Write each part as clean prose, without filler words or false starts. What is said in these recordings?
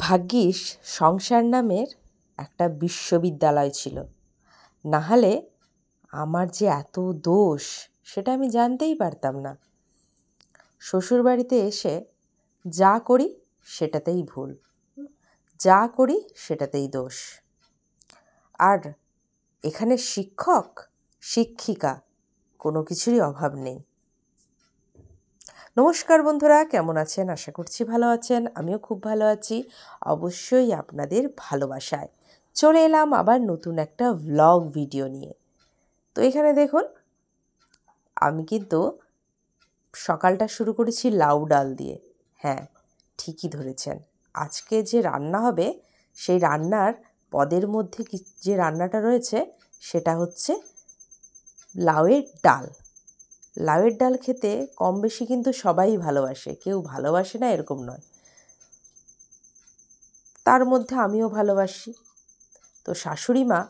ভাগ্যিস সংসার নামের একটা বিশ্ববিদ্যালয় ছিল, না হলে আমার যে এত দোষ সেটা আমি জানতেই পারতাম না। শ্বশুরবাড়িতে এসে যা করি সেটাতেই ভুল, যা করি সেটাতেই দোষ। আর এখানে শিক্ষক শিক্ষিকা কোনো কিছুরই অভাব নেই। নমস্কার বন্ধুরা, কেমন আছেন? আশা করছি ভালো আছেন। আমিও খুব ভালো আছি, অবশ্যই আপনাদের ভালোবাসায়। চলে এলাম আবার নতুন একটা ভ্লগ ভিডিও নিয়ে। তো এখানে দেখুন, আমি কিন্তু সকালটা শুরু করেছি লাউ ডাল দিয়ে। হ্যাঁ, ঠিকই ধরেছেন, আজকে যে রান্না হবে সেই রান্নার পদের মধ্যে যে রান্নাটা রয়েছে সেটা হচ্ছে লাউয়ের ডাল। লাউয়ের ডাল খেতে কম বেশি কিন্তু সবাই ভালোবাসে, কেউ ভালোবাসে না এরকম নয়, তার মধ্যে আমিও ভালোবাসি। তো শাশুড়ি মা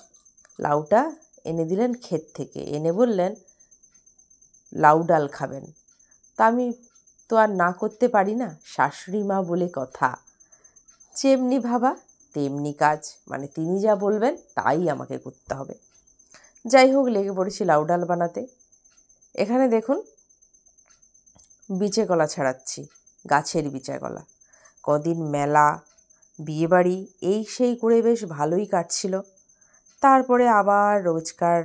লাউটা এনে দিলেন ক্ষেত থেকে, এনে বললেন লাউ ডাল খাবেন। তা আমি তো আর না করতে পারি না, শাশুড়ি মা বলে কথা, যেমনি ভাবা তেমনি কাজ, মানে তিনি যা বলবেন তাই আমাকে করতে হবে। যাই হোক, লেগে পড়েছি লাউ ডাল বানাতে। এখানে দেখুন, বিচে কলা ছাড়াচ্ছি, গাছের বিচে কলা। কদিন মেলা, বিয়েবাড়ি এই সেই করে বেশ ভালোই কাটছিল। তারপরে আবার রোজকার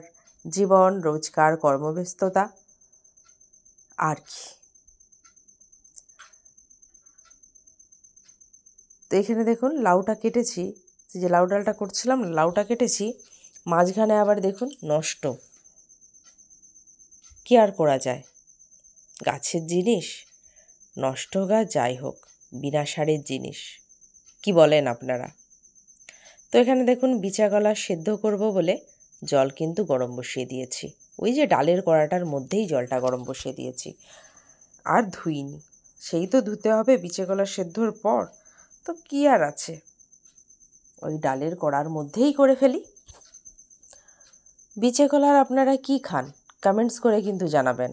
জীবন, রোজকার কর্মব্যস্ততা আর কি। তো এখানে দেখুন লাউটা কেটেছি, যে লাউ ডালটা করছিলাম লাউটা কেটেছি, মাঝখানে আবার দেখুন নষ্ট। কি আর করা যায়, গাছের জিনিস নষ্ট হোক যাই হোক, বিনা সারের জিনিস, কি বলেন আপনারা? তো এখানে দেখুন বিচা কলা সেদ্ধ করব বলে জল কিন্তু গরম বসিয়ে দিয়েছি। ওই যে ডালের কড়াটার মধ্যেই জলটা গরম বসিয়ে দিয়েছি, আর ধুইনি। সেই তো ধুতে হবে বিচা কলা সেদ্ধর পর, তো কি আর আছে, ওই ডালের কড়ার মধ্যেই করে ফেলি। বিচা কলার আপনারা কি খান কমেন্টস করে কিন্তু জানাবেন।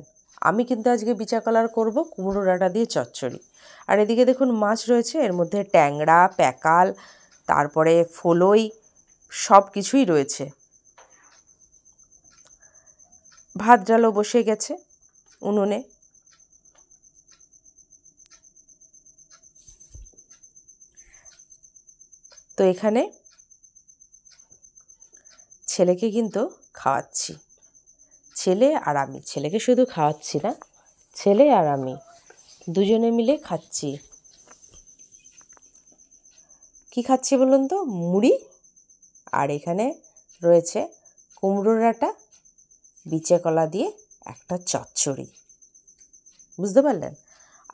আমি কিন্তু আজকে বিচা কলার করবো কুমড়ো ডাঁটা দিয়ে চচ্চড়ি। আর এদিকে দেখুন মাছ রয়েছে, এর মধ্যে ট্যাংরা, প্যাকাল, তারপরে ফলই, সব কিছুই রয়েছে। ভাত ডালও বসে গেছে উনুনে। তো এখানে ছেলেকে কিন্তু খাওয়াচ্ছি, ছেলে আর আমি। ছেলেকে শুধু খাওয়াচ্ছি না, ছেলে আর আমি দুজনে মিলে খাচ্ছি। কি খাচ্ছি বলুন তো? মুড়ি, আর এখানে রয়েছে কুমড়ো ডাঁটা, বিচা কলা দিয়ে একটা চচ্চড়ি, বুঝতে পারলেন?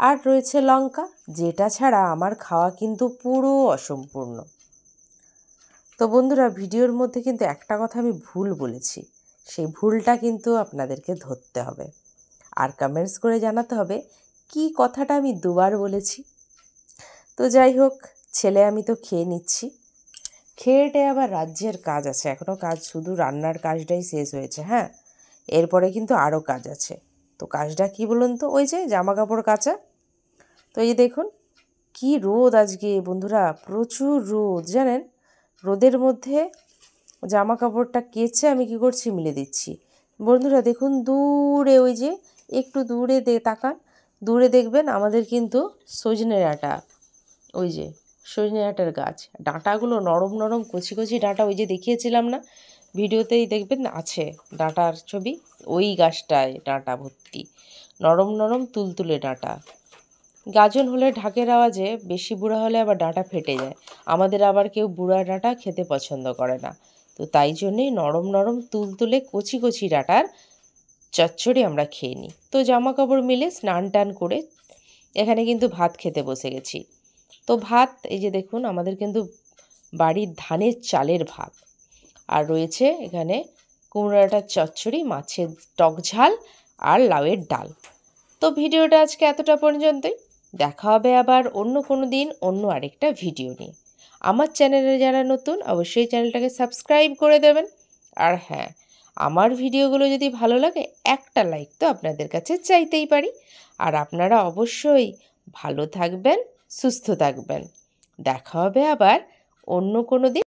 আর রয়েছে লঙ্কা, যেটা ছাড়া আমার খাওয়া কিন্তু পুরো অসম্পূর্ণ। তো বন্ধুরা, ভিডিওর মধ্যে কিন্তু একটা কথা আমি ভুল বলেছি, সেই ভুলটা কিন্তু আপনাদেরকে ধরতে হবে আর কমেন্টস করে জানাতে হবে কি কথাটা আমি দুবার বলেছি। তো যাই হোক, ছেলে আমি তো খেয়ে নিচ্ছি। খেয়েটে আবার রাজ্যের কাজ আছে, এখনও কাজ, শুধু রান্নার কাজটাই শেষ হয়েছে। হ্যাঁ, এরপরে কিন্তু আরও কাজ আছে। তো কাজটা কি বলুন তো? ওই যে জামা কাপড় কাচা। তো এই দেখুন কি রোদ আজকে বন্ধুরা, প্রচুর রোদ জানেন। রোদের মধ্যে জামা কাপড়টা কেচে আমি কি করছি, মিলে দিচ্ছি। বন্ধুরা দেখুন দূরে, ওই যে একটু দূরে তাকান, দূরে দেখবেন আমাদের কিন্তু সজনে ডাঁটা, ওই যে সজনে ডাঁটার গাছ, ডাঁটাগুলো নরম নরম কচি কচি ডাঁটা, ওই যে দেখিয়েছিলাম না ভিডিওতেই, দেখবেন আছে ডাঁটার ছবি, ওই গাছটায় ডাঁটা ভর্তি, নরম নরম তুলতুলে ডাঁটা। গাজন হলে ঢাকের আওয়াজে, বেশি বুড়া হলে আবার ডাঁটা ফেটে যায়। আমাদের আবার কেউ বুড়া ডাঁটা খেতে পছন্দ করে না, তো তাই জন্যেই নরম নরম তুলতুলে কচি কচি ডাঁটার চচ্চড়ি আমরা খেয়ে নিই। তো জামা কাপড় মিলে স্নান টান করে এখানে কিন্তু ভাত খেতে বসে গেছি। তো ভাত এই যে দেখুন, আমাদের কিন্তু বাড়ির ধানের চালের ভাত, আর রয়েছে এখানে কুমড়ো ডাঁটার চচ্চড়ি, মাছের টক ঝাল আর লাউয়ের ডাল। তো ভিডিওটা আজকে এতটা পর্যন্তই, দেখা হবে আবার অন্য কোনো দিন অন্য আরেকটা ভিডিও নিয়ে। আমার চ্যানেলে যারা নতুন, অবশ্যই চ্যানেলটাকে সাবস্ক্রাইব করে দেবেন। আর হ্যাঁ, আমার ভিডিওগুলো যদি ভালো লাগে, একটা লাইক তো আপনাদের কাছে চাইতেই পারি। আর আপনারা অবশ্যই ভালো থাকবেন, সুস্থ থাকবেন। দেখা হবে আবার অন্য কোনো দিন।